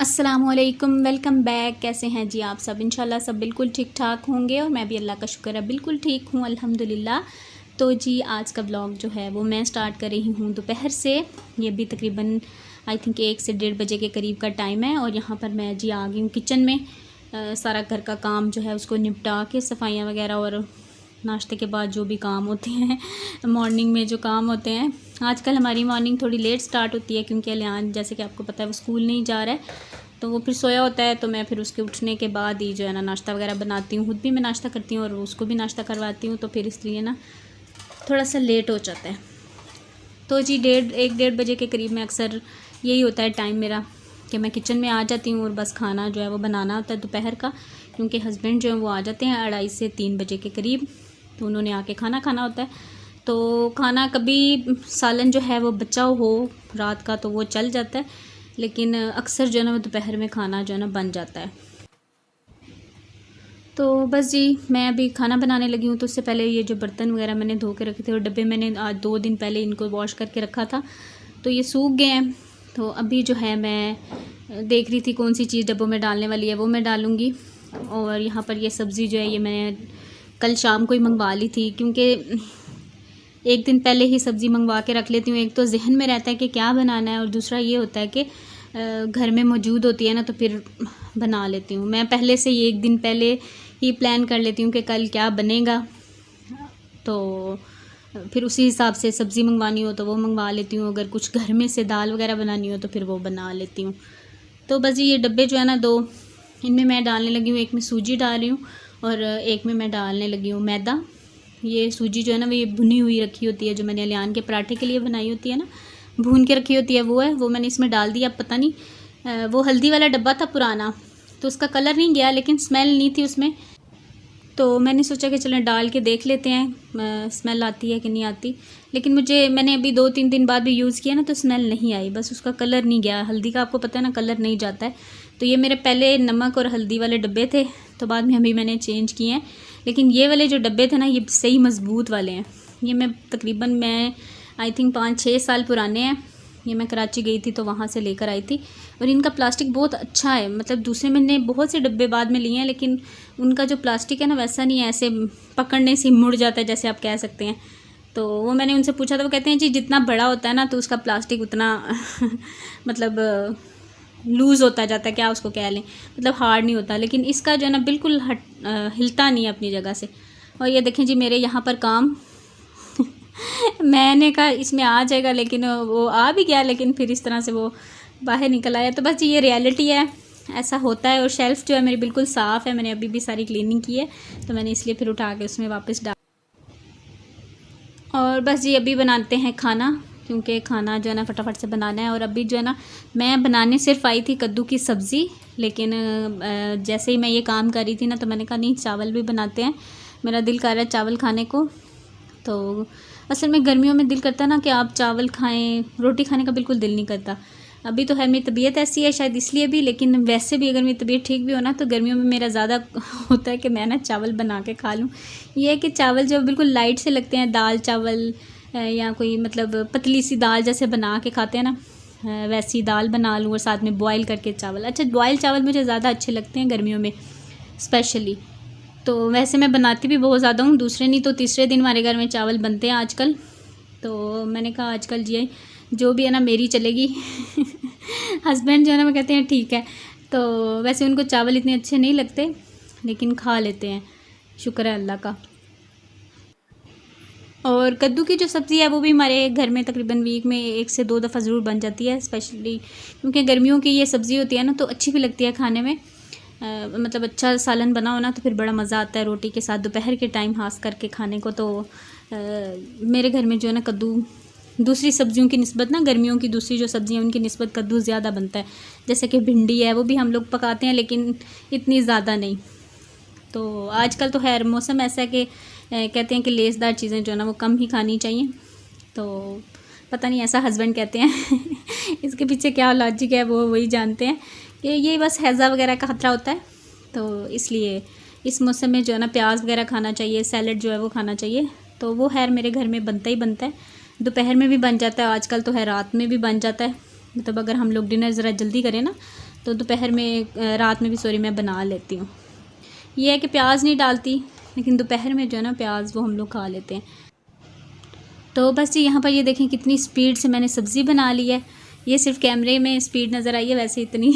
अस्सलामुअलैकुम, welcome back. कैसे हैं जी आप सब? इंशाल्लाह सब बिल्कुल ठीक ठाक होंगे और मैं भी अल्लाह का शुक्र है बिल्कुल ठीक हूँ, अल्हम्दुलिल्लाह। तो जी आज का ब्लॉग जो है वो मैं स्टार्ट कर रही हूँ दोपहर से। ये भी तकरीबन आई थिंक 1 से 1:30 बजे के करीब का टाइम है और यहाँ पर मैं जी आ गई हूँ किचन में। सारा घर का काम जो है उसको निपटा के, सफाइयाँ वगैरह और नाश्ते के बाद जो भी काम होते हैं मॉर्निंग में जो काम होते हैं। आजकल हमारी मॉर्निंग थोड़ी लेट स्टार्ट होती है क्योंकि अलियान जैसे कि आपको पता है वो स्कूल नहीं जा रहा है, तो वो फिर सोया होता है। तो मैं फिर उसके उठने के बाद ही जो है ना नाश्ता वगैरह बनाती हूँ। खुद भी मैं नाश्ता करती हूँ और उसको भी नाश्ता करवाती हूँ, तो फिर इसलिए ना थोड़ा सा लेट हो जाता है। तो जी 1:30 बजे के करीब में अक्सर यही होता है टाइम मेरा कि मैं किचन में आ जाती हूँ और बस खाना जो है वो बनाना होता है दोपहर का, क्योंकि हस्बैंड जो है वो आ जाते हैं 2:30 से 3 बजे के करीब। तो उन्होंने आके खाना खाना होता है। तो खाना कभी सालन जो है वो बचा हो रात का तो वो चल जाता है, लेकिन अक्सर जो है ना वो दोपहर में खाना जो है ना बन जाता है। तो बस जी मैं अभी खाना बनाने लगी हूँ। तो उससे पहले ये जो बर्तन वगैरह मैंने धो के रखे थे और डब्बे मैंने आज 2 दिन पहले इनको वॉश करके रखा था, तो ये सूख गए हैं। तो अभी जो है मैं देख रही थी कौन सी चीज़ डब्बों में डालने वाली है, वो मैं डालूँगी। और यहाँ पर ये सब्ज़ी जो है ये मैंने कल शाम को ही मंगवा ली थी, क्योंकि एक दिन पहले ही सब्ज़ी मंगवा के रख लेती हूँ। एक तो जहन में रहता है कि क्या बनाना है और दूसरा ये होता है कि घर में मौजूद होती है ना तो फिर बना लेती हूँ। मैं पहले से ही 1 दिन पहले ही प्लान कर लेती हूँ कि कल क्या बनेगा, तो फिर उसी हिसाब से सब्ज़ी मंगवानी हो तो वो मंगवा लेती हूँ। अगर कुछ घर में से दाल वगैरह बनानी हो तो फिर वो बना लेती हूँ। तो बस ये डब्बे जो है ना 2, इनमें मैं डालने लगी हूँ। एक में सूजी डाल रही हूँ और एक में मैं डालने लगी हूँ मैदा। ये सूजी जो है ना वो ये भुनी हुई रखी होती है, जो मैंने अलियान के पराठे के लिए बनाई होती है ना, भून के रखी होती है, वो है। वो मैंने इसमें डाल दिया। पता नहीं वो हल्दी वाला डब्बा था पुराना, तो उसका कलर नहीं गया लेकिन स्मेल नहीं थी उसमें। तो मैंने सोचा कि चलें डाल के देख लेते हैं स्मेल आती है कि नहीं आती। लेकिन मैंने अभी 2-3 दिन बाद भी यूज़ किया ना तो स्मेल नहीं आई, बस उसका कलर नहीं गया। हल्दी का आपको पता है ना कलर नहीं जाता है। तो ये मेरे पहले नमक और हल्दी वाले डब्बे थे, तो बाद में अभी मैंने चेंज किए हैं। लेकिन ये वाले जो डब्बे थे ना ये सही मज़बूत वाले हैं। ये मैं आई थिंक 5-6 साल पुराने हैं। ये मैं कराची गई थी तो वहाँ से लेकर आई थी और इनका प्लास्टिक बहुत अच्छा है। मतलब दूसरे मैंने बहुत से डब्बे बाद में लिए हैं, लेकिन उनका जो प्लास्टिक है ना वैसा नहीं है, ऐसे पकड़ने से मुड़ जाता है जैसे आप कह सकते हैं। तो वो मैंने उनसे पूछा था, वो कहते हैं जी जितना बड़ा होता है ना तो उसका प्लास्टिक उतना मतलब लूज़ होता जाता है, क्या उसको कह लें, मतलब हार्ड नहीं होता। लेकिन इसका जो है ना बिल्कुल हिलता नहीं है अपनी जगह से। और ये देखें जी मेरे यहाँ पर काम मैंने कहा इसमें आ जाएगा, लेकिन वो आ भी गया, लेकिन फिर इस तरह से वो बाहर निकल आया। तो बस ये रियलिटी है, ऐसा होता है। और शेल्फ़ जो है मेरी बिल्कुल साफ़ है, मैंने अभी भी सारी क्लीनिंग की है, तो मैंने इसलिए फिर उठा के उसमें वापस डाल। और बस जी अभी बनाते हैं खाना, क्योंकि खाना जो है ना फटाफट से बनाना है। और अभी जो है ना मैं बनाने सिर्फ आई थी कद्दू की सब्ज़ी, लेकिन जैसे ही मैं ये काम कर रही थी ना तो मैंने कहा नहीं चावल भी बनाते हैं, मेरा दिल कर रहा है चावल खाने को। तो असल में गर्मियों में दिल करता है ना कि आप चावल खाएं, रोटी खाने का बिल्कुल दिल नहीं करता। अभी तो है मेरी तबीयत ऐसी है शायद इसलिए भी, लेकिन वैसे भी अगर मेरी तबीयत ठीक भी हो ना तो गर्मियों में मेरा ज़्यादा होता है कि मैं ना चावल बना के खा लूँ। ये है कि चावल जो बिल्कुल लाइट से लगते हैं, दाल चावल या कोई मतलब पतली सी दाल जैसे बना के खाते हैं ना, वैसी दाल बना लूँ और साथ में बॉयल करके चावल। अच्छा बॉयल चावल मुझे ज़्यादा अच्छे लगते हैं गर्मियों में स्पेशली। तो वैसे मैं बनाती भी बहुत ज़्यादा हूँ, दूसरे नहीं तो तीसरे दिन हमारे घर में चावल बनते हैं आजकल। तो मैंने कहा आजकल जी जो भी है ना मेरी चलेगी हस्बैंड जो है ना वो कहते हैं ठीक है। तो वैसे उनको चावल इतने अच्छे नहीं लगते, लेकिन खा लेते हैं, शुक्र है अल्लाह का। और कद्दू की जो सब्ज़ी है वो भी हमारे घर में तकरीबन वीक में 1 से 2 दफ़ा ज़रूर बन जाती है, स्पेशली क्योंकि गर्मियों की ये सब्ज़ी होती है ना तो अच्छी भी लगती है खाने में। मतलब अच्छा सालन बना हो ना तो फिर बड़ा मज़ा आता है रोटी के साथ दोपहर के टाइम खास करके खाने को। तो मेरे घर में जो है ना कद्दू दूसरी सब्जियों की निस्बत ना, गर्मियों की दूसरी जो सब्ज़ियाँ उनकी निस्बत कद्दू ज़्यादा बनता है। जैसे कि भिंडी है वो भी हम लोग पकाते हैं, लेकिन इतनी ज़्यादा नहीं। तो आजकल तो खैर मौसम ऐसा है कि कहते हैं कि लेसदार चीज़ें जो है ना वो कम ही खानी चाहिए। तो पता नहीं ऐसा हस्बैंड कहते हैं इसके पीछे क्या लॉजिक है वो वही जानते हैं कि ये बस हैज़ा वगैरह का ख़तरा होता है, तो इसलिए इस मौसम में जो है ना प्याज वगैरह खाना चाहिए, सैलड जो है वो खाना चाहिए। तो वो खैर मेरे घर में बनता ही बनता है, दोपहर में भी बन जाता है, आजकल तो है रात में भी बन जाता है। मतलब अगर हम लोग डिनर ज़रा जल्दी करें ना तो दोपहर में रात में भी सॉरी मैं बना लेती हूँ। ये है कि प्याज नहीं डालती, लेकिन दोपहर में जो है ना प्याज वो हम लोग खा लेते हैं। तो बस जी यहाँ पर ये देखें कितनी स्पीड से मैंने सब्ज़ी बना ली है। ये सिर्फ कैमरे में स्पीड नज़र आई है, वैसे इतनी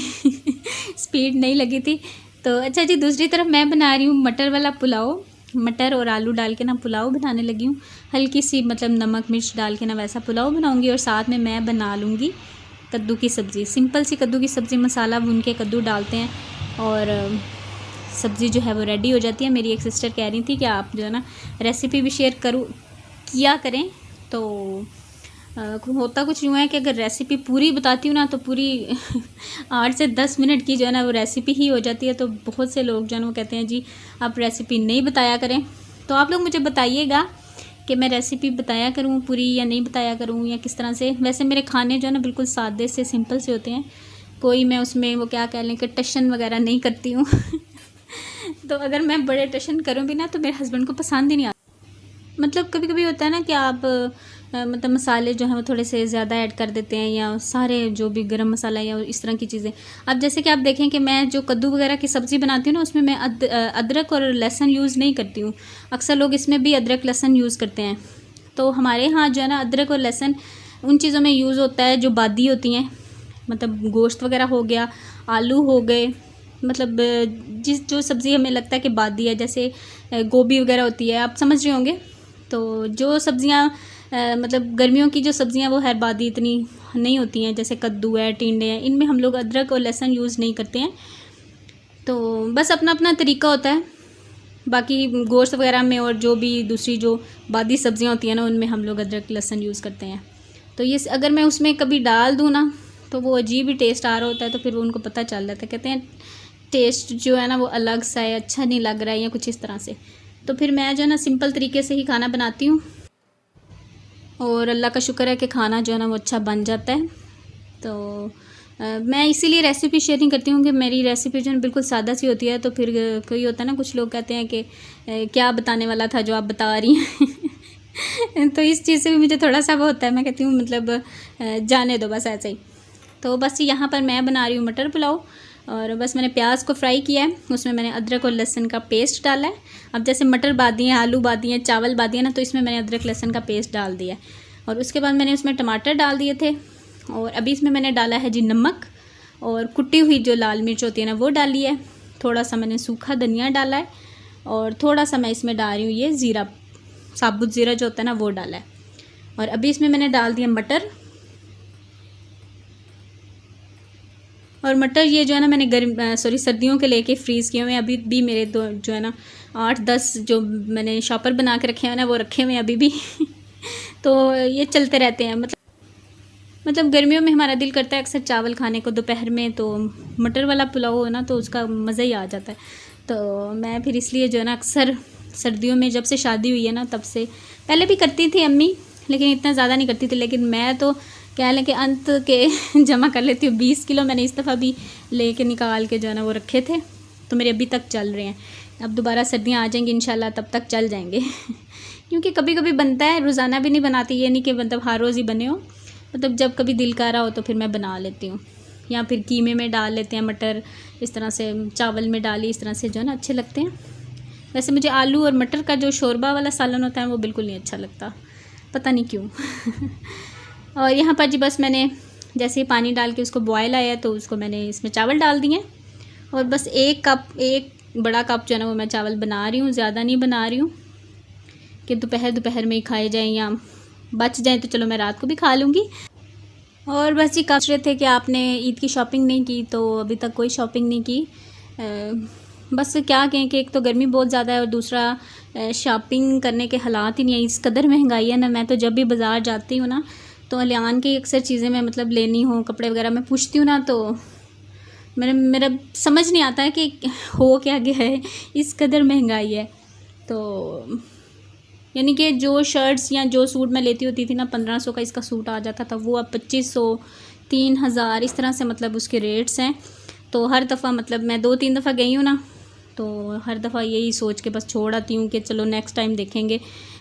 स्पीड नहीं लगी थी। तो अच्छा जी, दूसरी तरफ मैं बना रही हूँ मटर वाला पुलाव। मटर और आलू डाल के ना पुलाव बनाने लगी हूँ। हल्की सी मतलब नमक मिर्च डाल के ना वैसा पुलाव बनाऊँगी, और साथ में मैं बना लूँगी कद्दू की सब्ज़ी। सिंपल सी कद्दू की सब्ज़ी, मसाला भून के कद्दू डालते हैं और सब्ज़ी जो है वो रेडी हो जाती है। मेरी एक सिस्टर कह रही थी कि आप जो है ना रेसिपी भी शेयर किया करें। तो होता कुछ यूँ है कि अगर रेसिपी पूरी बताती हूँ ना तो पूरी 8 से 10 मिनट की जो है ना वो रेसिपी ही हो जाती है। तो बहुत से लोग जो है वो कहते हैं जी आप रेसिपी नहीं बताया करें। तो आप लोग मुझे बताइएगा कि मैं रेसिपी बताया करूँ पूरी या नहीं बताया करूँ या किस तरह से। वैसे मेरे खाने जो है ना बिल्कुल सादे से सिंपल से होते हैं, कोई मैं उसमें वो क्या कह लें कि टशन वगैरह नहीं करती हूँ। तो अगर मैं बड़े टशन करूँ भी ना तो मेरे हस्बैंड को पसंद ही नहीं आता। मतलब कभी कभी होता है ना कि आप मतलब मसाले जो हैं वो थोड़े से ज़्यादा ऐड कर देते हैं, या सारे जो भी गरम मसाला या इस तरह की चीज़ें। अब जैसे कि आप देखें कि मैं जो कद्दू वगैरह की सब्ज़ी बनाती हूँ ना उसमें मैं अदरक और लहसुन यूज़ नहीं करती हूँ। अक्सर लोग इसमें भी अदरक लहसुन यूज़ करते हैं। तो हमारे यहाँ जो है ना अदरक और लहसुन उन चीज़ों में यूज़ होता है जो बादी होती हैं, मतलब गोश्त वगैरह हो गया, आलू हो गए, मतलब जो सब्ज़ी हमें लगता है कि बादी है, जैसे गोभी वगैरह होती है, आप समझ रहे होंगे। तो जो सब्ज़ियाँ मतलब गर्मियों की जो सब्ज़ियाँ वो है बादी इतनी नहीं होती हैं, जैसे कद्दू है, टिंडे हैं, इनमें हम लोग अदरक और लहसुन यूज़ नहीं करते हैं। तो बस अपना अपना तरीका होता है। बाकी गोश्त वगैरह में और जो भी दूसरी जो बादी सब्ज़ियाँ होती हैं ना उनमें हम लोग अदरक लहसुन यूज़ करते हैं। तो ये अगर मैं उसमें कभी डाल दूँ ना तो वो अजीब ही टेस्ट आ रहा होता है, तो फिर उनको पता चल जाता है, कहते हैं टेस्ट जो है ना वो अलग सा है, अच्छा नहीं लग रहा है या कुछ इस तरह से। तो फिर मैं जो है ना सिंपल तरीके से ही खाना बनाती हूँ, और अल्लाह का शुक्र है कि खाना जो है ना वो अच्छा बन जाता है। तो मैं इसीलिए रेसिपी शेयर नहीं करती हूँ कि मेरी रेसिपी जो है बिल्कुल सादा सी होती है। तो फिर कोई होता है ना, कुछ लोग कहते हैं कि क्या बताने वाला था जो आप बता रही हैं। तो इस चीज़ से भी मुझे थोड़ा सा वो होता है, मैं कहती हूँ मतलब जाने दो बस ऐसे ही। तो बस यहाँ पर मैं बना रही हूँ मटर पुलाव, और बस मैंने प्याज को फ्राई किया है, उसमें मैंने अदरक और लहसुन का पेस्ट डाला है। अब जैसे मटर बादी हैं, आलू बादी हैं, चावल बादी हैं ना, तो इसमें मैंने अदरक लहसुन का पेस्ट डाल दिया है। और उसके बाद मैंने उसमें टमाटर डाल दिए थे, और अभी इसमें मैंने डाला है जी नमक, और कुटी हुई जो लाल मिर्च होती है ना वो डाली है। थोड़ा सा मैंने सूखा धनिया डाला है, और थोड़ा सा मैं इसमें डाल रही हूँ ये ज़ीरा, साबुत ज़ीरा जो होता है ना वो डाला है। और अभी इसमें मैंने डाल दिया मटर, और मटर ये जो है ना मैंने सर्दियों के लेके फ्रीज़ किए हुए हैं। अभी भी मेरे दो जो है ना 8-10 जो मैंने शॉपर बना के रखे हैं ना वो रखे हुए हैं अभी भी। तो ये चलते रहते हैं। मतलब गर्मियों में हमारा दिल करता है अक्सर चावल खाने को दोपहर में, तो मटर वाला पुलाव हो ना तो उसका मज़ा ही आ जाता है। तो मैं फिर इसलिए जो है ना अक्सर सर्दियों में, जब से शादी हुई है ना तब से, पहले भी करती थी अम्मी लेकिन इतना ज़्यादा नहीं करती थी, लेकिन मैं तो कह लें कि अंत के जमा कर लेती हूँ। 20 किलो मैंने इस दफ़ा भी लेके निकाल के जो है ना वो रखे थे, तो मेरे अभी तक चल रहे हैं। अब दोबारा सर्दियाँ आ जाएंगी इंशाल्लाह, तब तक चल जाएंगे। क्योंकि कभी कभी बनता है, रोज़ाना भी नहीं बनाती, ये नहीं कि मतलब हर रोज़ ही बने हो, मतलब जब कभी दिल कर रहा हो तो फिर मैं बना लेती हूँ। या फिर कीमे में डाल लेते हैं मटर, इस तरह से चावल में डाली, इस तरह से जो है ना अच्छे लगते हैं। वैसे मुझे आलू और मटर का जो शोरबा वाला सालन होता है वो बिल्कुल नहीं अच्छा लगता, पता नहीं क्यों। और यहाँ पर जी बस मैंने जैसे ही पानी डाल के उसको बॉयल आया तो उसको मैंने इसमें चावल डाल दिए, और बस एक बड़ा कप जो है ना वो मैं चावल बना रही हूँ, ज़्यादा नहीं बना रही हूँ कि दोपहर में ही खाए जाएँ, या बच जाए तो चलो मैं रात को भी खा लूँगी। और बस जी कह रहे थे कि आपने ईद की शॉपिंग नहीं की, तो अभी तक कोई शॉपिंग नहीं की। बस क्या कहें कि एक तो गर्मी बहुत ज़्यादा है, और दूसरा शॉपिंग करने के हालात ही नहीं है, इस कदर महंगाई है ना। मैं तो जब भी बाज़ार जाती हूँ ना तो अलियान की अक्सर चीज़ें मैं मतलब लेनी हो, कपड़े वगैरह मैं पूछती हूँ ना, तो मेरा समझ नहीं आता है कि हो क्या गया है, इस कदर महंगाई है। तो यानी कि जो शर्ट्स या जो सूट मैं लेती होती थी ना 1500 का इसका सूट आ जाता था, वो अब 2500, 3000 इस तरह से मतलब उसके रेट्स हैं। तो हर दफ़ा मतलब मैं 2-3 दफ़ा गई हूँ ना, तो हर दफ़ा यही सोच के बस छोड़ आती हूँ कि चलो नेक्स्ट टाइम देखेंगे,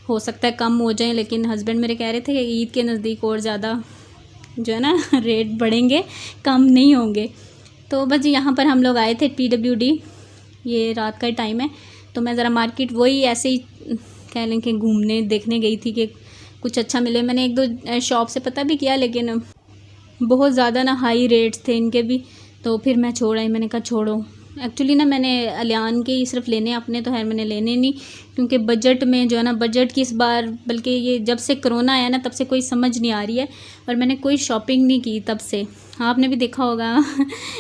हो सकता है कम हो जाए। लेकिन हस्बैंड मेरे कह रहे थे कि ईद के नज़दीक और ज़्यादा जो है ना रेट बढ़ेंगे, कम नहीं होंगे। तो बस जी यहाँ पर हम लोग आए थे PWD, ये रात का टाइम है, तो मैं ज़रा मार्केट वही ऐसे ही कह लें कि घूमने देखने गई थी कि कुछ अच्छा मिले। मैंने एक दो शॉप से पता भी किया, लेकिन बहुत ज़्यादा ना हाई रेट्स थे इनके भी, तो फिर मैं छोड़ आई। मैंने कहा छोड़ो। एक्चुअली ना मैंने अलियान के ही सिर्फ लेने, अपने तो खैर मैंने लेने नहीं, क्योंकि बजट में जो है ना, बजट की इस बार, बल्कि ये जब से कोरोना आया ना तब से कोई समझ नहीं आ रही है, और मैंने कोई शॉपिंग नहीं की तब से। आपने भी देखा होगा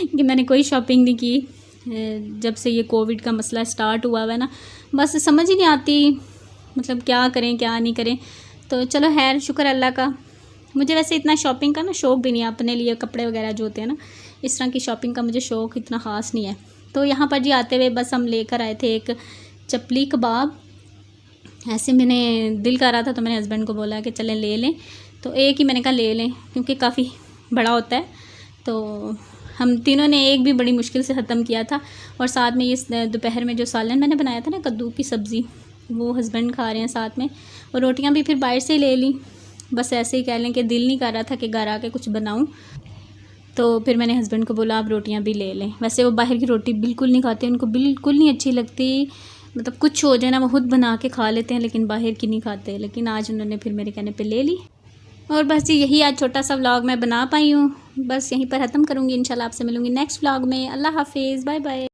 कि मैंने कोई शॉपिंग नहीं की जब से ये कोविड का मसला स्टार्ट हुआ है ना, बस समझ ही नहीं आती मतलब क्या करें क्या नहीं करें। तो चलो खैर शुक्र अल्लाह का। मुझे वैसे इतना शॉपिंग का ना शौक़ भी नहीं है, अपने लिए कपड़े वगैरह जो होते हैं ना, इस तरह की शॉपिंग का मुझे शौक़ इतना ख़ास नहीं है। तो यहाँ पर जी आते हुए बस हम लेकर आए थे एक चपली कबाब। ऐसे मैंने दिल कर रहा था तो मैंने हस्बैंड को बोला कि चलें ले लें, तो एक ही मैंने कहा ले लें क्योंकि काफ़ी बड़ा होता है। तो हम तीनों ने एक भी बड़ी मुश्किल से ख़त्म किया था, और साथ में ये दोपहर में जो सालन मैंने बनाया था ना, कद्दू की सब्ज़ी, वो हस्बैंड खा रहे हैं साथ में, और रोटियाँ भी फिर बाहर से ही ले ली। बस ऐसे ही कह लें कि दिल नहीं कर रहा था कि घर आके कुछ बनाऊं, तो फिर मैंने हस्बैंड को बोला आप रोटियां भी ले लें। वैसे वो बाहर की रोटी बिल्कुल नहीं खाते, उनको बिल्कुल नहीं अच्छी लगती, मतलब कुछ हो जाए ना वो खुद बना के खा लेते हैं, लेकिन बाहर की नहीं खाते। लेकिन आज उन्होंने फिर मेरे कहने पे ले ली। और बस जी यही आज छोटा सा व्लॉग मैं बना पाई हूँ, बस यहीं पर ख़त्म करूँगी। इंशाल्लाह आपसे मिलूँगी नेक्स्ट व्लॉग में। अल्लाह हाफिज़, बाय बाय।